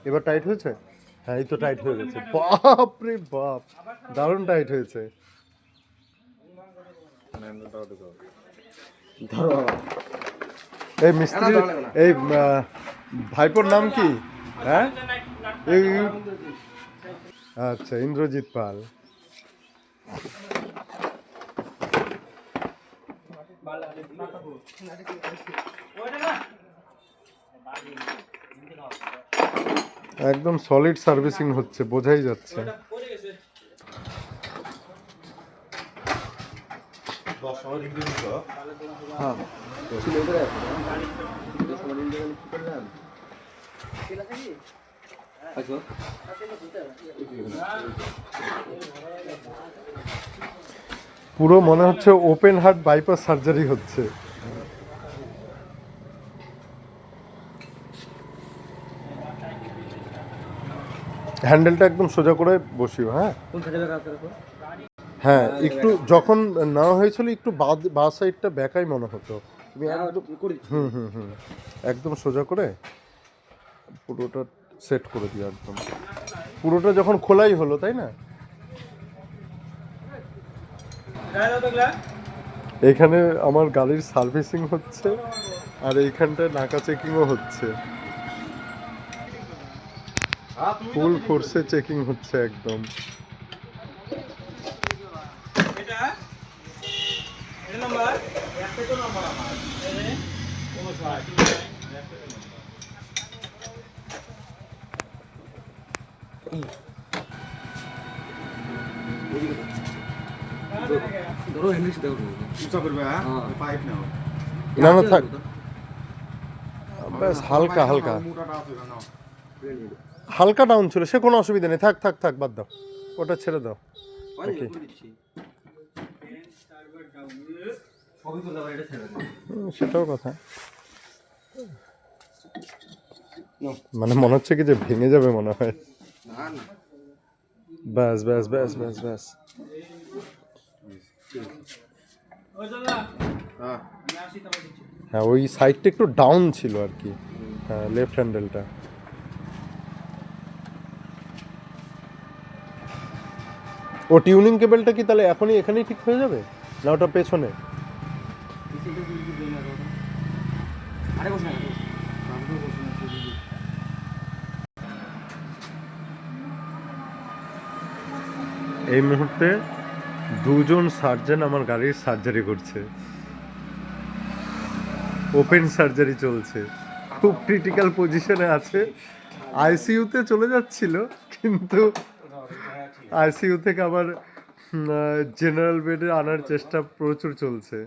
এবার টাইট হয়েছে? হ্যাঁ, এই তো টাইট হয়ে গেছে। বাপ রে বাপ, দারুণ টাইট হয়েছে। এই মিস্ত্রি, এই ভাইপোর নাম কি? হ্যাঁ, আচ্ছা, ইন্দ্রজিৎ পাল। একদম সলিড সার্ভিসিং হচ্ছে, বোঝাই যাচ্ছে। পুরো মনে হচ্ছে ওপেন হার্ট বাইপাস সার্জারি হচ্ছে। হ্যান্ডেলটা একদম সোজা করে বসিও। হ্যাঁ হ্যাঁ, একটু যখন নেওয়া হয়েছিল একটু বাঁ সাইডটা ব্যাকাই মনে হতো। তুমি একদম একদম সোজা করে পুরোটা সেট করে দিও একদম। পুরোটা যখন খোলাই হলো, তাই না? এখানে আমার গাড়ির সার্ভিসিং হচ্ছে আর এইখানটায় নাকা চেকিংও হচ্ছে। ফুল ফোর্সে চেকিং হচ্ছে একদম। না না, থাক, ব্যাস হালকা হালকা হালকা ডাউন ছিল, সে কোনো অসুবিধা নেই। থাক থাক থাক, বাদ দাও, ওটা ছেড়ে দাও। সেটাও কথা, মানে মনে হচ্ছে কি যে ভেঙে যাবে মনে হয়। ব্যাস ব্যাস ব্যাস ব্যাস ব্যাস। হ্যাঁ, ওই সাইডটা একটু ডাউন ছিল আর কি। হ্যাঁ, লেফট হ্যান্ডেলটা। ও টিউনিং কেবলটা কি তাহলে এখনই এখানেই ঠিক হয়ে যাবে, না ওটা পেছনে? এই মুহূর্তে দুজন সার্জন আমার গাড়ির সার্জারি করছে, ওপেন সার্জারি চলছে, খুব ক্রিটিক্যাল পজিশনে আছে। আইসিইউতে চলে যাচ্ছিল, কিন্তু আইসিইউ থেকে আবার জেনারেল বেডে আনার চেষ্টা প্রচুর চলছে।